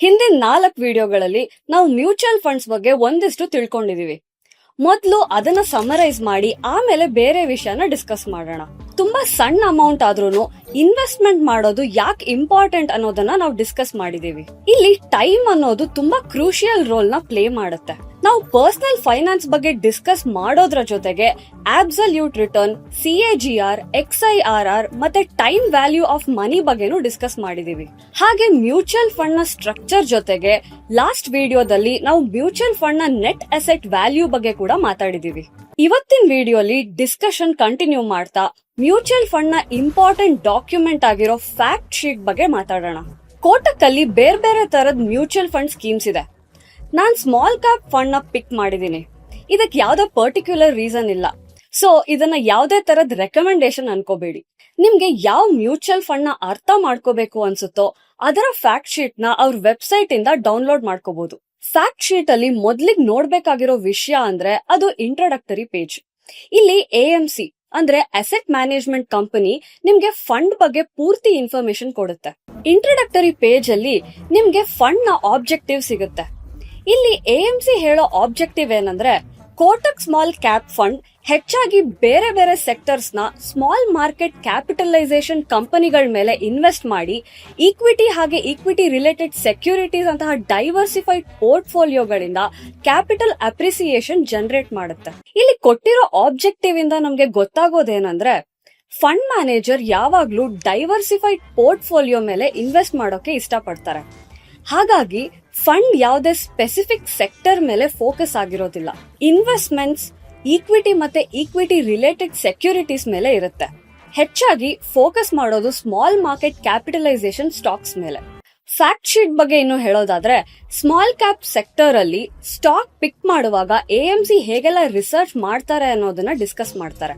ಹಿಂದಿನ 4 ವಿಡಿಯೋಗಳಲ್ಲಿ ನಾವು mutual funds ಬಗ್ಗೆ ಒಂದಿಷ್ಟು ತಿಳ್ಕೊಂಡಿದೀವಿ. ಮೊದಲು ಅದನ್ನ ಸಮರೈಸ್ ಮಾಡಿ ಆಮೇಲೆ ಬೇರೆ ವಿಷಯನ ಡಿಸ್ಕಸ್ ಮಾಡೋಣ. ತುಂಬಾ ಸಣ್ಣ ಅಮೌಂಟ್ ಆದ್ರೂನು ಇನ್ವೆಸ್ಟ್ಮೆಂಟ್ ಮಾಡೋದು ಯಾಕೆ ಇಂಪಾರ್ಟೆಂಟ್ ಅನ್ನೋದನ್ನ ನಾವು ಡಿಸ್ಕಸ್ ಮಾಡಿದೀವಿ. ಇಲ್ಲಿ ಟೈಮ್ ಅನ್ನೋದು ತುಂಬಾ ಕ್ರೂಷಿಯಲ್ ರೋಲ್ ನ ಪ್ಲೇ ಮಾಡುತ್ತೆ. ನಾವು ಪರ್ಸನಲ್ ಫೈನಾನ್ಸ್ ಬಗ್ಗೆ ಡಿಸ್ಕಸ್ ಮಾಡೋದ್ರ ಜೊತೆಗೆ ಅಬ್ಸಲ್ಯೂಟ್ ರಿಟರ್ನ್, CAGR, XIRR ಮತ್ತೆ ಟೈಮ್ ವ್ಯಾಲ್ಯೂ ಆಫ್ ಮನಿ ಬಗ್ಗೆನೂ ಡಿಸ್ಕಸ್ ಮಾಡಿದೀವಿ. ಹಾಗೆ ಮ್ಯೂಚುವಲ್ ಫಂಡ್ ನ ಸ್ಟ್ರಕ್ಚರ್ ಜೊತೆಗೆ ಲಾಸ್ಟ್ ವಿಡಿಯೋದಲ್ಲಿ ನಾವು ಮ್ಯೂಚುವಲ್ ಫಂಡ್ ನ ನೆಟ್ ಅಸೆಟ್ ವ್ಯಾಲ್ಯೂ ಬಗ್ಗೆ ಕೂಡ ಮಾತಾಡಿದೀವಿ. ಇವತ್ತಿನ ವಿಡಿಯೋಲಿ ಡಿಸ್ಕಷನ್ ಕಂಟಿನ್ಯೂ ಮಾಡ್ತಾ ಮ್ಯೂಚುವಲ್ ಫಂಡ್ ನ ಇಂಪಾರ್ಟೆಂಟ್ ಡಾಕ್ಯುಮೆಂಟ್ ಆಗಿರೋ ಫ್ಯಾಕ್ಟ್ ಶೀಟ್ ಬಗ್ಗೆ ಮಾತಾಡೋಣ. ಕೋಟಕ್ ಅಲ್ಲಿ ಬೇರೆ ಬೇರೆ ತರದ ಮ್ಯೂಚುವಲ್ ಫಂಡ್ ಸ್ಕೀಮ್ಸ್ ಇದೆ. ನಾನ್ ಸ್ಮಾಲ್ ಕ್ಯಾಪ್ ಫಂಡ್ ನ ಪಿಕ್ ಮಾಡಿದೀನಿ. ಇದಕ್ಕೆ ಯಾವ್ದೋ ಪರ್ಟಿಕ್ಯುಲರ್ ರೀಸನ್ ಇಲ್ಲ, ಸೊ ಇದನ್ನ ಯಾವ್ದೇ ತರದ್ ರೆಕಮೆಂಡೇಶನ್ ಅನ್ಕೋಬೇಡಿ. ನಿಮ್ಗೆ ಯಾವ ಮ್ಯೂಚುವಲ್ ಫಂಡ್ ನ ಅರ್ಥ ಮಾಡ್ಕೋಬೇಕು ಅನ್ಸುತ್ತೋ ಅದರ ಫ್ಯಾಕ್ಟ್ ಶೀಟ್ ನ ಅವ್ರ ವೆಬ್ಸೈಟ್ ಇಂದ ಡೌನ್ಲೋಡ್ ಮಾಡ್ಕೋಬಹುದು. ಫ್ಯಾಕ್ಟ್ ಶೀಟ್ ಅಲ್ಲಿ ಮೊದ್ಲಿಗೆ ನೋಡ್ಬೇಕಾಗಿರೋ ವಿಷಯ ಅಂದ್ರೆ ಅದು ಇಂಟ್ರೊಡಕ್ಟರಿ ಪೇಜ್. ಇಲ್ಲಿ AMC ಅಂದ್ರೆ ಅಸೆಟ್ ಮ್ಯಾನೇಜ್ಮೆಂಟ್ ಕಂಪನಿ ನಿಮ್ಗೆ ಫಂಡ್ ಬಗ್ಗೆ ಪೂರ್ತಿ ಇನ್ಫಾರ್ಮೇಶನ್ ಕೊಡುತ್ತೆ. ಇಂಟ್ರೊಡಕ್ಟರಿ ಪೇಜ್ ಅಲ್ಲಿ ನಿಮ್ಗೆ ಫಂಡ್ ನ ಆಬ್ಜೆಕ್ಟಿವ್ ಸಿಗುತ್ತೆ. ಇಲ್ಲಿ AMC ಹೇಳೋ ಆಬ್ಜೆಕ್ಟಿವ್ ಏನಂದ್ರೆ ಕೋಟಕ್ ಸ್ಮಾಲ್ ಕ್ಯಾಪ್ ಫಂಡ್ ಹೆಚ್ಚಾಗಿ ಬೇರೆ ಬೇರೆ ಸೆಕ್ಟರ್ಸ್ ನ ಸ್ಮಾಲ್ ಮಾರ್ಕೆಟ್ ಕ್ಯಾಪಿಟಲೈಸೇಷನ್ ಕಂಪನಿಗಳ ಮೇಲೆ ಇನ್ವೆಸ್ಟ್ ಮಾಡಿ ಈಕ್ವಿಟಿ ಹಾಗೆ ಈಕ್ವಿಟಿ ರಿಲೇಟೆಡ್ ಸೆಕ್ಯೂರಿಟೀಸ್ ಅಂತಹ ಡೈವರ್ಸಿಫೈಡ್ ಪೋರ್ಟ್ಫೋಲಿಯೋಗಳಿಂದ ಕ್ಯಾಪಿಟಲ್ ಅಪ್ರಿಸಿಯೇಷನ್ ಜನರೇಟ್ ಮಾಡುತ್ತೆ. ಇಲ್ಲಿ ಕೊಟ್ಟಿರೋ ಆಬ್ಜೆಕ್ಟಿವ್ ಇಂದ ನಮ್ಗೆ ಗೊತ್ತಾಗೋದೇನಂದ್ರೆ ಫಂಡ್ ಮ್ಯಾನೇಜರ್ ಯಾವಾಗ್ಲೂ ಡೈವರ್ಸಿಫೈಡ್ ಪೋರ್ಟ್ಫೋಲಿಯೋ ಮೇಲೆ ಇನ್ವೆಸ್ಟ್ ಮಾಡೋಕೆ ಇಷ್ಟಪಡ್ತಾರೆ. ಹಾಗಾಗಿ ಫಂಡ್ ಯಾವುದೇ ಸ್ಪೆಸಿಫಿಕ್ ಸೆಕ್ಟರ್ ಮೇಲೆ ಫೋಕಸ್ ಆಗಿರೋದಿಲ್ಲ. ಇನ್ವೆಸ್ಟ್ಮೆಂಟ್ಸ್ ಈಕ್ವಿಟಿ ಮತ್ತೆ ಈಕ್ವಿಟಿ ರಿಲೇಟೆಡ್ ಸೆಕ್ಯೂರಿಟೀಸ್ ಮೇಲೆ ಇರುತ್ತೆ. ಹೆಚ್ಚಾಗಿ ಫೋಕಸ್ ಮಾಡೋದು ಸ್ಮಾಲ್ ಮಾರ್ಕೆಟ್ ಕ್ಯಾಪಿಟಲೈಸೇಷನ್ ಸ್ಟಾಕ್ಸ್ ಮೇಲೆ. ಫ್ಯಾಕ್ಟ್ ಶೀಟ್ ಬಗ್ಗೆ ಇನ್ನು ಹೇಳೋದಾದ್ರೆ ಸ್ಮಾಲ್ ಕ್ಯಾಪ್ ಸೆಕ್ಟರ್ ಅಲ್ಲಿ ಸ್ಟಾಕ್ ಪಿಕ್ ಮಾಡುವಾಗ AMC ಹೇಗೆಲ್ಲ ರಿಸರ್ಚ್ ಮಾಡ್ತಾರೆ ಅನ್ನೋದನ್ನ ಡಿಸ್ಕಸ್ ಮಾಡ್ತಾರೆ.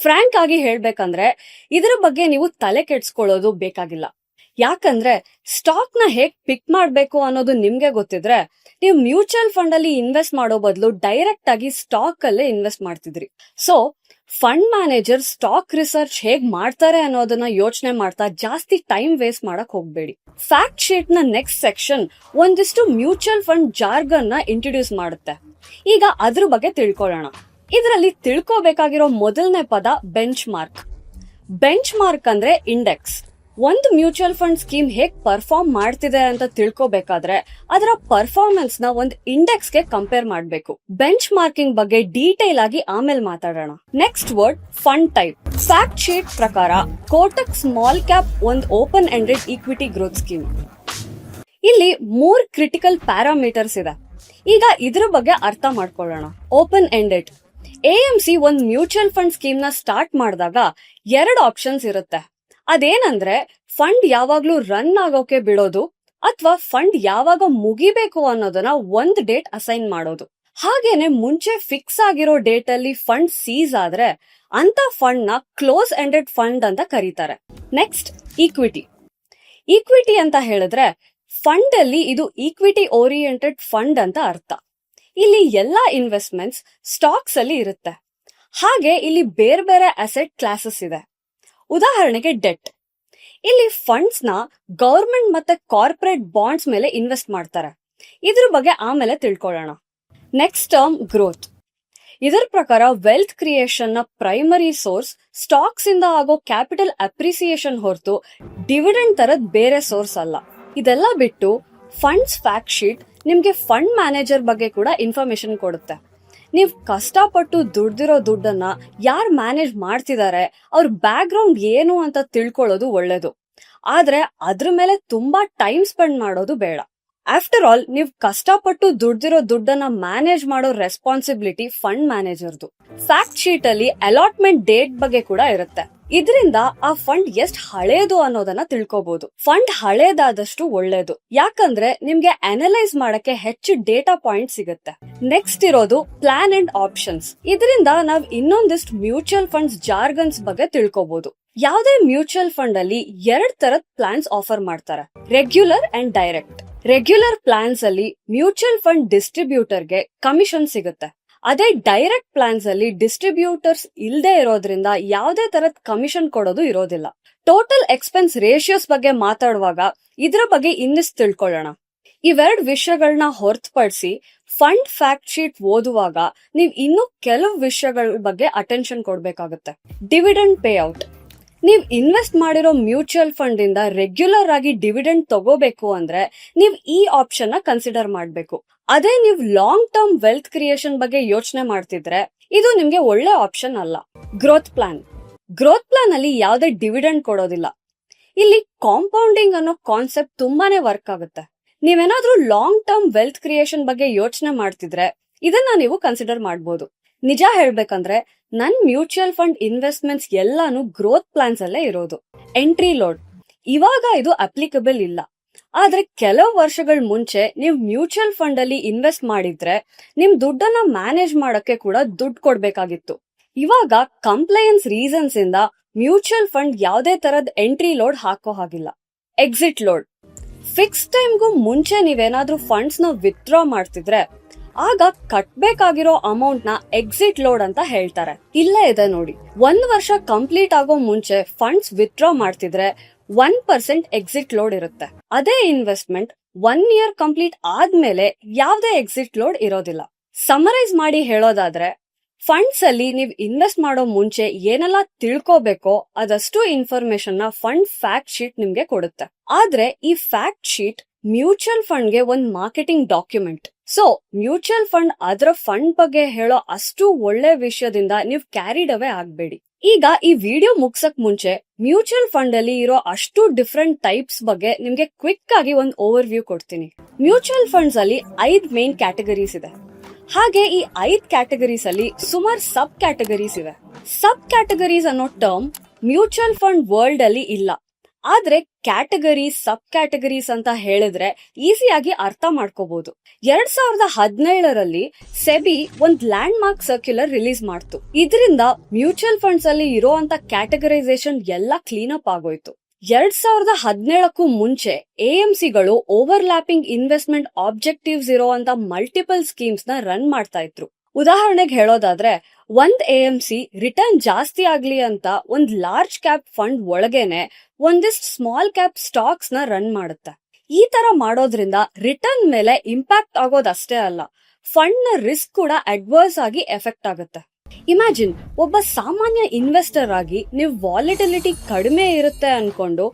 ಫ್ರಾಂಕ್ ಆಗಿ ಹೇಳ್ಬೇಕಂದ್ರೆ ಇದರ ಬಗ್ಗೆ ನೀವು ತಲೆ ಕೆಡ್ಸ್ಕೊಳ್ಳೋದು ಬೇಕಾಗಿಲ್ಲ. ಯಾಕಂದ್ರೆ ಸ್ಟಾಕ್ ನ ಹೇಗ್ ಪಿಕ್ ಮಾಡ್ಬೇಕು ಅನ್ನೋದು ನಿಮ್ಗೆ ಗೊತ್ತಿದ್ರೆ ನೀವು ಮ್ಯೂಚುವಲ್ ಫಂಡ್ ಅಲ್ಲಿ ಇನ್ವೆಸ್ಟ್ ಮಾಡೋ ಬದಲು ಡೈರೆಕ್ಟ್ ಆಗಿ ಸ್ಟಾಕ್ ಅಲ್ಲೇ ಇನ್ವೆಸ್ಟ್ ಮಾಡ್ತಿದ್ರಿ. So fund manager stock research ಹೇಗ್ ಮಾಡ್ತಾರೆ ಅನ್ನೋದನ್ನ ಯೋಚನೆ ಮಾಡ್ತಾ ಜಾಸ್ತಿ ಟೈಮ್ ವೇಸ್ಟ್ ಮಾಡಕ್ ಹೋಗ್ಬೇಡಿ. ಫ್ಯಾಕ್ಟ್ ಶೀಟ್ ನ ನೆಕ್ಸ್ಟ್ ಸೆಕ್ಷನ್ ಒಂದಿಷ್ಟು ಮ್ಯೂಚುವಲ್ ಫಂಡ್ ಜಾರ್ಗನ್ ನ ಇಂಟ್ರೊಡ್ಯೂಸ್ ಮಾಡುತ್ತೆ. ಈಗ ಅದ್ರ ಬಗ್ಗೆ ತಿಳ್ಕೊಳ್ಳೋಣ. ಇದರಲ್ಲಿ ತಿಳ್ಕೋಬೇಕಾಗಿರೋ ಮೊದಲನೇ ಪದ ಬೆಂಚ್ ಮಾರ್ಕ್. ಬೆಂಚ್ ಮಾರ್ಕ್ ಅಂದ್ರೆ ಇಂಡೆಕ್ಸ್. ಒಂದು ಮ್ಯೂಚುವಲ್ ಫಂಡ್ ಸ್ಕೀಮ್ ಹೇಗ್ ಪರ್ಫಾರ್ಮ್ ಮಾಡ್ತಿದೆ ಅಂತ ತಿಳ್ಕೋಬೇಕಾದ್ರೆ ಅದರ ಪರ್ಫಾರ್ಮೆನ್ಸ್ ನ ಒಂದು ಇಂಡೆಕ್ಸ್ ಗೆ ಕಂಪೇರ್ ಮಾಡಬೇಕು. ಬೆಂಚ್ ಮಾರ್ಕಿಂಗ್ ಬಗ್ಗೆ ಡೀಟೇಲ್ ಆಗಿ ಆಮೇಲೆ ಮಾತಾಡೋಣ. Next word fund type. Fact sheet ಪ್ರಕಾರ ಕೋಟಕ್ ಸ್ಮಾಲ್ ಕ್ಯಾಪ್ ಒಂದು open ended equity growth scheme. ಇಲ್ಲಿ 3 ಕ್ರಿಟಿಕಲ್ ಪ್ಯಾರಾಮೀಟರ್ಸ್ ಇದೆ. ಈಗ ಇದ್ರ ಬಗ್ಗೆ ಅರ್ಥ ಮಾಡ್ಕೊಳ್ಳೋಣ. Open ended. AMC ಒಂದು ಮ್ಯೂಚುವಲ್ ಫಂಡ್ ಸ್ಕೀಮ್ ನ ಸ್ಟಾರ್ಟ್ ಮಾಡಿದಾಗ 2 ಆಪ್ಷನ್ಸ್ ಇರುತ್ತೆ. ಅದೇನಂದ್ರೆ ಫಂಡ್ ಯಾವಾಗ್ಲೂ ರನ್ ಆಗೋಕೆ ಬಿಡೋದು ಅಥವಾ ಫಂಡ್ ಯಾವಾಗ ಮುಗಿಬೇಕು ಅನ್ನೋದನ್ನ ಒಂದ್ ಡೇಟ್ ಅಸೈನ್ ಮಾಡೋದು. ಹಾಗೇನೆ ಮುಂಚೆ ಫಿಕ್ಸ್ ಆಗಿರೋ ಡೇಟ್ ಅಲ್ಲಿ ಫಂಡ್ ಸೀಸ್ ಆದ್ರೆ ಅಂತ ಫಂಡ್ ನ ಕ್ಲೋಸ್ ಎಂಡೆಡ್ ಫಂಡ್ ಅಂತ ಕರೀತಾರೆ. Next equity. ಈಕ್ವಿಟಿ ಅಂತ ಹೇಳಿದ್ರೆ ಫಂಡ್ ಅಲ್ಲಿ ಇದು ಈಕ್ವಿಟಿ ಓರಿಯೆಂಟೆಡ್ ಫಂಡ್ ಅಂತ ಅರ್ಥ. ಇಲ್ಲಿ ಎಲ್ಲಾ ಇನ್ವೆಸ್ಟ್ಮೆಂಟ್ಸ್ ಸ್ಟಾಕ್ಸ್ ಅಲ್ಲಿ ಇರುತ್ತೆ. ಹಾಗೆ ಇಲ್ಲಿ ಬೇರೆ ಬೇರೆ ಅಸೆಟ್ ಕ್ಲಾಸಸ್ ಇದೆ. ಉದಾಹರಣೆಗೆ ಡೆಟ್. ಇಲ್ಲಿ ಫಂಡ್ಸ್ ನ ಗವರ್ಮೆಂಟ್ ಮತ್ತೆ ಕಾರ್ಪೊರೇಟ್ ಬಾಂಡ್ಸ್ ಮೇಲೆ ಇನ್ವೆಸ್ಟ್ ಮಾಡ್ತಾರೆ. ಇದ್ರ ಬಗ್ಗೆ ಆಮೇಲೆ ತಿಳ್ಕೊಳ್ಳೋಣ. Next term growth. ಇದರ ಪ್ರಕಾರ ವೆಲ್ತ್ ಕ್ರಿಯೇಷನ್ ನ ಪ್ರೈಮರಿ ಸೋರ್ಸ್ ಸ್ಟಾಕ್ಸ್ ಇಂದ ಆಗೋ ಕ್ಯಾಪಿಟಲ್ ಅಪ್ರಿಸಿಯೇಷನ್ ಹೊರತು ಡಿವಿಡೆಂಡ್ ತರದ್ ಬೇರೆ ಸೋರ್ಸ್ ಅಲ್ಲ. ಇದೆಲ್ಲ ಬಿಟ್ಟು ಫಂಡ್ಸ್ ಫ್ಯಾಕ್ಟ್ ಶೀಟ್ ನಿಮ್ಗೆ ಫಂಡ್ ಮ್ಯಾನೇಜರ್ ಬಗ್ಗೆ ಕೂಡ ಇನ್ಫಾರ್ಮೇಶನ್ ಕೊಡುತ್ತೆ. ನೀವ್ ಕಷ್ಟಪಟ್ಟು ದುಡ್ದಿರೋ ದುಡ್ಡನ್ನ ಯಾರು ಮ್ಯಾನೇಜ್ ಮಾಡ್ತಿದ್ದಾರೆ, ಅವ್ರ ಬ್ಯಾಕ್ ಗ್ರೌಂಡ್ ಏನು ಅಂತ ತಿಳ್ಕೊಳ್ಳೋದು ಒಳ್ಳೇದು. ಆದ್ರೆ ಅದ್ರ ಮೇಲೆ ತುಂಬಾ ಟೈಮ್ ಸ್ಪೆಂಡ್ ಮಾಡೋದು ಬೇಡ. ಆಫ್ಟರ್ ಆಲ್ ನೀವ್ ಕಷ್ಟಪಟ್ಟು ದುಡ್ದಿರೋ ದುಡ್ಡನ್ನ ಮ್ಯಾನೇಜ್ ಮಾಡೋ ರೆಸ್ಪಾನ್ಸಿಬಿಲಿಟಿ ಫಂಡ್ ಮ್ಯಾನೇಜರ್ದು. ಫ್ಯಾಕ್ಟ್ ಶೀಟ್ ಅಲ್ಲಿ ಅಲಾಟ್ಮೆಂಟ್ ಡೇಟ್ ಬಗ್ಗೆ ಕೂಡ ಇರುತ್ತೆ. ಇದರಿಂದ ಆ ಫಂಡ್ ಎಷ್ಟ್ ಹಳೇದು ಅನ್ನೋದನ್ನ ತಿಳ್ಕೋಬಹುದು. ಫಂಡ್ ಹಳೇದಾದಷ್ಟು ಒಳ್ಳೇದು, ಯಾಕಂದ್ರೆ ನಿಮ್ಗೆ ಅನಲೈಸ್ ಮಾಡಕ್ಕೆ ಹೆಚ್ಚು ಡೇಟಾ ಪಾಯಿಂಟ್ ಸಿಗುತ್ತೆ. ನೆಕ್ಸ್ಟ್ ಇರೋದು ಪ್ಲಾನ್ ಅಂಡ್ ಆಪ್ಷನ್ಸ್. ಇದರಿಂದ ನಾವ್ ಇನ್ನೊಂದಿಷ್ಟು ಮ್ಯೂಚುವಲ್ ಫಂಡ್ಸ್ ಜಾರ್ಗನ್ಸ್ ಬಗ್ಗೆ ತಿಳ್ಕೋಬಹುದು. ಯಾವುದೇ ಮ್ಯೂಚುವಲ್ ಫಂಡ್ ಅಲ್ಲಿ 2 ತರದ್ ಪ್ಲಾನ್ಸ್ ಆಫರ್ ಮಾಡ್ತಾರೆ, regular and direct. Regular plans ಅಲ್ಲಿ ಮ್ಯೂಚುವಲ್ ಫಂಡ್ ಡಿಸ್ಟ್ರಿಬ್ಯೂಟರ್ಗೆ ಕಮಿಷನ್ ಸಿಗುತ್ತೆ. ಅದೇ ಡೈರೆಕ್ಟ್ ಪ್ಲಾನ್ಸ್ ಅಲ್ಲಿ ಡಿಸ್ಟ್ರಿಬ್ಯೂಟರ್ಸ್ ಇಲ್ಲದೆ ಇರೋದ್ರಿಂದ ಯಾವುದೇ ತರದ್ ಕಮಿಷನ್ ಕೊಡೋದು ಇರೋದಿಲ್ಲ. ಟೋಟಲ್ ಎಕ್ಸ್ಪೆನ್ಸ್ ರೇಷಿಯೋಸ್ ಬಗ್ಗೆ ಮಾತಾಡುವಾಗ ಇದ್ರ ಬಗ್ಗೆ ಇನ್ನಿಷ್ಟು ತಿಳ್ಕೊಳ್ಳೋಣ. ಇವೆರಡು ವಿಷಯಗಳನ್ನ ಹೊರತುಪಡಿಸಿ ಫಂಡ್ ಫ್ಯಾಕ್ಟ್ ಶೀಟ್ ಓದುವಾಗ ನೀವು ಇನ್ನೂ ಕೆಲವು ವಿಷಯಗಳ ಬಗ್ಗೆ ಅಟೆನ್ಷನ್ ಕೊಡ್ಬೇಕಾಗುತ್ತೆ. Dividend payout. ನೀವು ಇನ್ವೆಸ್ಟ್ ಮಾಡಿರೋ ಮ್ಯೂಚುವಲ್ ಫಂಡ್ ಇಂದ ರೆಗ್ಯುಲರ್ ಆಗಿ ಡಿವಿಡೆಂಡ್ ತಗೋಬೇಕು ಅಂದ್ರೆ ನೀವು ಈ ಆಪ್ಷನ್ ನ ಕನ್ಸಿಡರ್ ಮಾಡಬೇಕು. ಅದೇ ನೀವು ಲಾಂಗ್ ಟರ್ಮ್ ವೆಲ್ತ್ ಕ್ರಿಯೇಷನ್ ಬಗ್ಗೆ ಯೋಚನೆ ಮಾಡ್ತಿದ್ರೆ ಇದು ನಿಮ್ಗೆ ಒಳ್ಳೆ ಆಪ್ಷನ್ ಅಲ್ಲ. Growth plan. ಗ್ರೋತ್ ಪ್ಲಾನ್ ಅಲ್ಲಿ ಯಾವುದೇ ಡಿವಿಡೆಂಡ್ ಕೊಡೋದಿಲ್ಲ. ಇಲ್ಲಿ ಕಾಂಪೌಂಡಿಂಗ್ ಅನ್ನೋ ಕಾನ್ಸೆಪ್ಟ್ ತುಂಬಾನೇ ವರ್ಕ್ ಆಗುತ್ತೆ. ನೀವೇನಾದ್ರೂ ಲಾಂಗ್ ಟರ್ಮ್ ವೆಲ್ತ್ ಕ್ರಿಯೇಷನ್ ಬಗ್ಗೆ ಯೋಚನೆ ಮಾಡ್ತಿದ್ರೆ ಇದನ್ನ ನೀವು ಕನ್ಸಿಡರ್ ಮಾಡಬಹುದು. ನಿಜ ಹೇಳ್ಬೇಕಂದ್ರೆ ನನ್ ಮ್ಯೂಚುವಲ್ ಫಂಡ್ ಇನ್ವೆಸ್ಟ್ಮೆಂಟ್ಸ್ ಎಲ್ಲಾನು ಗ್ರೋತ್ ಪ್ಲಾನ್ಸ್ ಅಲ್ಲೇ ಇರೋದು. Entry load. ಇವಾಗ ಇದು ಅಪ್ಲಿಕಬಲ್ ಇಲ್ಲ. ಆದ್ರೆ ಕೆಲವು ವರ್ಷಗಳ ಮುಂಚೆ ನೀವು ಮ್ಯೂಚುವಲ್ ಫಂಡ್ ಅಲ್ಲಿ ಇನ್ವೆಸ್ಟ್ ಮಾಡಿದ್ರೆ ನಿಮ್ ದುಡ್ಡನ್ನ ಮ್ಯಾನೇಜ್ ಮಾಡಕ್ಕೆ ಕೂಡ ದುಡ್ಡು ಕೊಡ್ಬೇಕಾಗಿತ್ತು. ಇವಾಗ ಕಂಪ್ಲೈನ್ಸ್ ರೀಸನ್ಸ್ ಇಂದ ಮ್ಯೂಚುವಲ್ ಫಂಡ್ ಯಾವುದೇ ತರದ್ ಎಂಟ್ರಿ ಲೋಡ್ ಹಾಕೋ ಹಾಗಿಲ್ಲ. Exit load. ಫಿಕ್ಸ್ ಟೈಮ್ಗೂ ಮುಂಚೆ ನೀವೇನಾದ್ರೂ ಫಂಡ್ಸ್ ನ ವಿತ್ಡ್ರಾ ಮಾಡ್ತಿದ್ರೆ ಆಗ ಕಟ್ಬೇಕಾಗಿರೋ ಅಮೌಂಟ್ ನ ಎಕ್ಸಿಟ್ ಲೋಡ್ ಅಂತ ಹೇಳ್ತಾರೆ. ಇಲ್ಲೇ ಇದೆ ನೋಡಿ, 1 ವರ್ಷ ಕಂಪ್ಲೀಟ್ ಆಗೋ ಮುಂಚೆ ಫಂಡ್ಸ್ ವಿತ್ಡ್ರಾ ಮಾಡ್ತಿದ್ರೆ 1% ಎಕ್ಸಿಟ್ ಲೋಡ್ ಇರುತ್ತೆ. ಅದೇ ಇನ್ವೆಸ್ಟ್ಮೆಂಟ್ 1 ಇಯರ್ ಕಂಪ್ಲೀಟ್ ಆದ್ಮೇಲೆ ಯಾವುದೇ ಎಕ್ಸಿಟ್ ಲೋಡ್ ಇರೋದಿಲ್ಲ. ಸಮರೈಸ್ ಮಾಡಿ ಹೇಳೋದಾದ್ರೆ ಫಂಡ್ಸ್ ಅಲ್ಲಿ ನೀವು ಇನ್ವೆಸ್ಟ್ ಮಾಡೋ ಮುಂಚೆ ಏನೆಲ್ಲ ತಿಳ್ಕೋಬೇಕೋ ಅದಷ್ಟು ಇನ್ಫಾರ್ಮೇಶನ್ ನ ಫಂಡ್ ಫ್ಯಾಕ್ಟ್ ಶೀಟ್ ನಿಮ್ಗೆ ಕೊಡುತ್ತೆ. ಆದ್ರೆ ಈ ಫ್ಯಾಕ್ಟ್ ಶೀಟ್ ಮ್ಯೂಚುವಲ್ ಫಂಡ್ ಗೆ ಒಂದ್ marketing document. So mutual fund ಅದರ ಫಂಡ್ ಬಗ್ಗೆ ಹೇಳೋ ಅಷ್ಟು ಒಳ್ಳೆ ವಿಷಯದಿಂದ ನೀವು ಕ್ಯಾರಿಡ್ ಅವೇ ಆಗ್ಬೇಡಿ. ಈಗ ಈ ವಿಡಿಯೋ ಮುಗ್ಸಕ್ ಮುಂಚೆ ಮ್ಯೂಚುವಲ್ ಫಂಡ್ ಅಲ್ಲಿ ಇರೋ ಅಷ್ಟು ಡಿಫ್ರೆಂಟ್ ಟೈಪ್ಸ್ ಬಗ್ಗೆ ನಿಮ್ಗೆ ಕ್ವಿಕ್ ಆಗಿ ಒಂದು ಓವರ್ ವ್ಯೂ ಕೊಡ್ತೀನಿ. ಮ್ಯೂಚುವಲ್ ಫಂಡ್ಸ್ ಅಲ್ಲಿ 5 ಮೇನ್ ಕ್ಯಾಟಗರೀಸ್ ಇದೆ. ಹಾಗೆ ಈ 5 ಕ್ಯಾಟಗರೀಸ್ ಅಲ್ಲಿ ಸುಮಾರು ಸಬ್ ಕ್ಯಾಟಗರೀಸ್ ಇವೆ. ಸಬ್ ಕ್ಯಾಟಗರೀಸ್ ಅನ್ನೋ ಟರ್ಮ್ ಮ್ಯೂಚುವಲ್ ಫಂಡ್ ವರ್ಲ್ಡ್ ಅಲ್ಲಿ ಇಲ್ಲ. ಆದ್ರೆ ಕ್ಯಾಟಗರೀಸ್ ಸಬ್ ಕ್ಯಾಟಗರೀಸ್ ಅಂತ ಹೇಳಿದ್ರೆ ಈಸಿಯಾಗಿ ಅರ್ಥ ಮಾಡ್ಕೋಬಹುದು. 2017ರಲ್ಲಿ ಸೆಬಿ ಒಂದ್ ಲ್ಯಾಂಡ್ ಮಾರ್ಕ್ ಸರ್ಕ್ಯುಲರ್ ರಿಲೀಸ್ ಮಾಡ್ತು. ಇದರಿಂದ ಮ್ಯೂಚುವಲ್ ಫಂಡ್ಸ್ ಅಲ್ಲಿ ಇರೋಂತ ಕ್ಯಾಟಗರೈಸೇಷನ್ ಎಲ್ಲ ಕ್ಲೀನ್ ಅಪ್ ಆಗೋಯ್ತು. 2017ಕ್ಕೂ ಮುಂಚೆ ಎಎಂಸಿಗಳು ಓವರ್ಲ್ಯಾಪಿಂಗ್ ಇನ್ವೆಸ್ಟ್ಮೆಂಟ್ ಆಬ್ಜೆಕ್ಟಿವ್ಸ್ ಇರೋಂತ ಮಲ್ಟಿಪಲ್ ಸ್ಕೀಮ್ಸ್ ನ ರನ್ ಮಾಡ್ತಾ ಇದ್ರು. ಉದಾಹರಣೆಗೆ ಹೇಳೋದಾದ್ರೆ ಒಂದ್ ಎಎಂಸಿ ರಿಟರ್ನ್ ಜಾಸ್ತಿ ಆಗ್ಲಿ ಅಂತ ಒಂದ್ ಲಾರ್ಜ್ ಕ್ಯಾಪ್ ಫಂಡ್ ಒಳಗೇನೆ ಒಂದಿಷ್ಟು ಸ್ಮಾಲ್ ಕ್ಯಾಪ್ ಸ್ಟಾಕ್ಸ್ ನ ರನ್ ಮಾಡುತ್ತೆ. ಈ ತರ ಮಾಡೋದ್ರಿಂದ ರಿಟರ್ನ್ ಮೇಲೆ ಇಂಪ್ಯಾಕ್ಟ್ ಆಗೋದಷ್ಟೇ ಅಲ್ಲ, ಫಂಡ್ ನ ರಿಸ್ಕ್ ಕೂಡ ಅಡ್ವರ್ಸ್ ಆಗಿ ಎಫೆಕ್ಟ್ ಆಗುತ್ತೆ. ಇಮ್ಯಾಜಿನ್ ಒಬ್ಬ ಸಾಮಾನ್ಯ ಇನ್ವೆಸ್ಟರ್ ಆಗಿ ನೀವು ವಾಲಿಟಿಲಿಟಿ ಕಡಿಮೆ ಇರುತ್ತೆ ಅನ್ಕೊಂಡು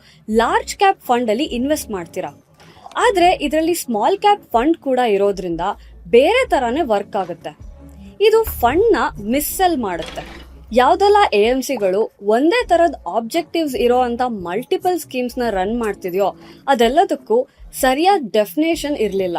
ಲಾರ್ಜ್ ಕ್ಯಾಪ್ ಫಂಡ್ ಅಲ್ಲಿ ಇನ್ವೆಸ್ಟ್ ಮಾಡ್ತೀರಾ. ಆದ್ರೆ ಇದರಲ್ಲಿ ಸ್ಮಾಲ್ ಕ್ಯಾಪ್ ಫಂಡ್ ಕೂಡ ಇರೋದ್ರಿಂದ ಬೇರೆ ತರಾನೇ ವರ್ಕ್ ಆಗುತ್ತೆ. ಇದು ಫಂಡ್ ನ ಮಿಸ್ಸೆಲ್ ಮಾಡುತ್ತೆ. ಯಾವ್ದೆಲ್ಲ ಎಎಂಸಿಗಳು ಒಂದೇ ತರದ್ ಆಬ್ಜೆಕ್ಟಿವ್ಸ್ ಇರೋ ಅಂತ ಮಲ್ಟಿಪಲ್ ಸ್ಕೀಮ್ಸ್ ನ ರನ್ ಮಾಡ್ತಿದ್ಯೋ ಅದೆಲ್ಲದಕ್ಕೂ ಸರಿಯಾದ ಡೆಫಿನೇಷನ್ ಇರ್ಲಿಲ್ಲ.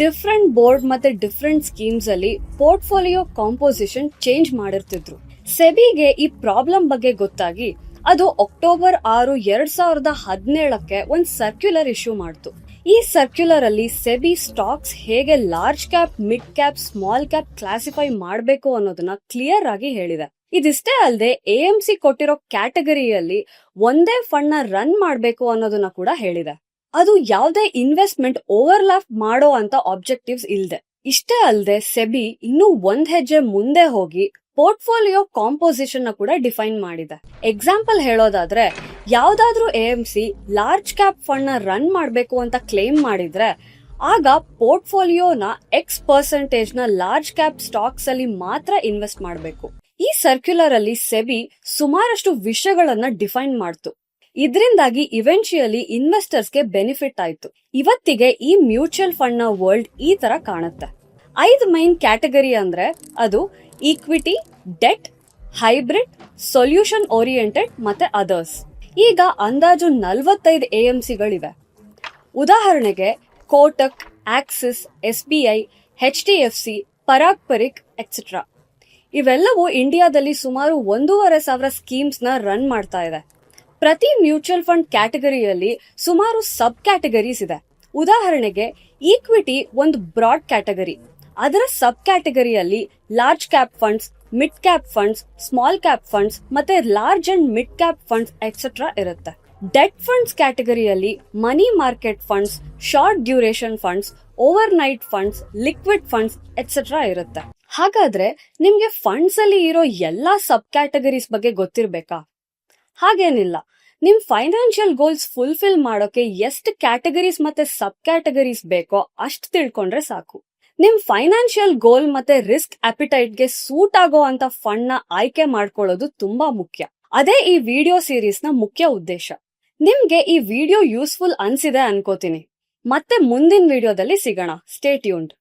ಡಿಫ್ರೆಂಟ್ ಬೋರ್ಡ್ ಮತ್ತೆ ಡಿಫ್ರೆಂಟ್ ಸ್ಕೀಮ್ಸ್ ಅಲ್ಲಿ ಪೋರ್ಟ್ಫೋಲಿಯೋ ಕಾಂಪೋಸಿಷನ್ ಚೇಂಜ್ ಮಾಡಿರ್ತಿದ್ರು. ಸೆಬಿಗೆ ಈ ಪ್ರಾಬ್ಲಮ್ ಬಗ್ಗೆ ಗೊತ್ತಾಗಿ ಅದು ಅಕ್ಟೋಬರ್ 6, 2017ಕ್ಕೆ ಒಂದ್ ಸರ್ಕ್ಯುಲರ್ ಇಶ್ಯೂ ಮಾಡ್ತು. ಈ ಸರ್ಕ್ಯುಲರ್ ಅಲ್ಲಿ ಸೆಬಿ ಸ್ಟಾಕ್ಸ್ ಹೇಗೆ large cap, mid cap, small cap classify ಮಾಡಬೇಕು ಅನ್ನೋದನ್ನ ಕ್ಲಿಯರ್ ಆಗಿ ಹೇಳಿದೆ. ಇದಿಷ್ಟೇ ಅಲ್ಲದೆ ಎಎಂಸಿ ಕೊಟ್ಟಿರೋ ಕ್ಯಾಟಗರಿಯಲ್ಲಿ ಒಂದೇ ಫಂಡ್ ನ ರನ್ ಮಾಡಬೇಕು ಅನ್ನೋದನ್ನ ಕೂಡ ಹೇಳಿದೆ. ಅದು ಯಾವುದೇ ಇನ್ವೆಸ್ಟ್ಮೆಂಟ್ ಓವರ್ಲ್ಯಾಪ್ ಮಾಡೋ ಅಂತ ಆಬ್ಜೆಕ್ಟಿವ್ಸ್ ಇಲ್ದೆ. ಇಷ್ಟೇ ಅಲ್ಲದೆ ಸೆಬಿ ಇನ್ನೂ ಒಂದ್ ಹೆಜ್ಜೆ ಮುಂದೆ ಹೋಗಿ ಪೋರ್ಟ್ಫೋಲಿಯೋ ಕಾಂಪೋಸಿಷನ್ ನ ಕೂಡ ಡಿಫೈನ್ ಮಾಡಿದೆ. ಎಕ್ಸಾಂಪಲ್ ಹೇಳೋದಾದ್ರೆ ಯಾವ್ದಾದ್ರೂ ಎಎಂಸಿ ಲಾರ್ಜ್ ಕ್ಯಾಪ್ ಫಂಡ್ ನ ರನ್ ಮಾಡಬೇಕು ಅಂತ ಕ್ಲೇಮ್ ಮಾಡಿದ್ರೆ ಆಗ ಪೋರ್ಟ್ಫೋಲಿಯೋನ X% ನ ಲಾರ್ಜ್ ಕ್ಯಾಪ್ ಸ್ಟಾಕ್ಸ್ ಅಲ್ಲಿ ಮಾತ್ರ ಇನ್ವೆಸ್ಟ್ ಮಾಡಬೇಕು. ಈ ಸರ್ಕ್ಯುಲರ್ ಅಲ್ಲಿ ಸೆಬಿ ಸುಮಾರಷ್ಟು ವಿಷಯಗಳನ್ನ ಡಿಫೈನ್ ಮಾಡ್ತು. ಇದರಿಂದಾಗಿ ಇವೆಂಚುಯಲಿ ಇನ್ವೆಸ್ಟರ್ಸ್ಗೆ ಬೆನಿಫಿಟ್ ಆಯ್ತು. ಇವತ್ತಿಗೆ ಈ ಮ್ಯೂಚುವಲ್ ಫಂಡ್ ನ ವರ್ಲ್ಡ್ ಈ ತರ ಕಾಣುತ್ತೆ. 5 ಮೈನ್ ಕ್ಯಾಟಗರಿ ಅಂದ್ರೆ ಅದು equity, debt, hybrid, solution oriented ಮತ್ತೆ ಅದರ್ಸ್. ಈಗ ಅಂದಾಜು 45 ಎಎಂಸಿಗಳಿವೆ. ಉದಾಹರಣೆಗೆ Kotak, Axis, SBI, HDFC, Parag Parikh etcetera. ಇವೆಲ್ಲವೂ ಇಂಡಿಯಾದಲ್ಲಿ ಸುಮಾರು 1,500 ಸ್ಕೀಮ್ಸ್ ನ ರನ್ ಮಾಡ್ತಾ ಇದೆ. ಪ್ರತಿ ಮ್ಯೂಚುವಲ್ ಫಂಡ್ ಕ್ಯಾಟಗರಿಯಲ್ಲಿ ಸುಮಾರು ಸಬ್ ಕ್ಯಾಟಗರೀಸ್ ಇದೆ. ಉದಾಹರಣೆಗೆ ಈಕ್ವಿಟಿ ಒಂದು ಬ್ರಾಡ್ ಕ್ಯಾಟಗರಿ. ಅದರ ಸಬ್ ಕ್ಯಾಟಗರಿಯಲ್ಲಿ large cap funds, mid cap funds, small cap funds ಮತ್ತೆ large and mid cap funds etcetera ಇರುತ್ತೆ. ಡೆಟ್ ಫಂಡ್ಸ್ ಕ್ಯಾಟಗರಿಯಲ್ಲಿ money market funds, short duration funds, overnight funds, liquid funds etcetera ಇರುತ್ತೆ. ಹಾಗಾದ್ರೆ ನಿಮ್ಗೆ funds ಅಲ್ಲಿ ಇರೋ ಎಲ್ಲಾ ಸಬ್ ಕ್ಯಾಟಗರೀಸ್ ಬಗ್ಗೆ ಗೊತ್ತಿರ್ಬೇಕಾ? ಹಾಗೇನಿಲ್ಲ. ನಿಮ್ ಫೈನಾನ್ಷಿಯಲ್ ಗೋಲ್ಸ್ ಫುಲ್ಫಿಲ್ ಮಾಡೋಕೆ ಎಷ್ಟು ಕ್ಯಾಟಗರೀಸ್ ಮತ್ತೆ ಸಬ್ ಕ್ಯಾಟಗರೀಸ್ ಬೇಕೋ ಅಷ್ಟು ತಿಳ್ಕೊಂಡ್ರೆ ಸಾಕು. ನಿಮ್ ಫೈನಾನ್ಷಿಯಲ್ ಗೋಲ್ ಮತ್ತೆ ರಿಸ್ಕ್ ಅಪಿಟೈಟ್ಗೆ ಸೂಟ್ ಆಗೋ ಅಂತ ಫಂಡ್ ನ ಆಯ್ಕೆ ಮಾಡ್ಕೊಳ್ಳೋದು ತುಂಬಾ ಮುಖ್ಯ. ಅದೇ ಈ ವಿಡಿಯೋ ಸೀರೀಸ್ ನ ಮುಖ್ಯ ಉದ್ದೇಶ. ನಿಮ್ಗೆ ಈ ವಿಡಿಯೋ ಯೂಸ್ಫುಲ್ ಅನ್ಸಿದೆ ಅನ್ಕೋತೀನಿ. ಮತ್ತೆ ಮುಂದಿನ ವಿಡಿಯೋದಲ್ಲಿ ಸಿಗೋಣ. Stay tuned.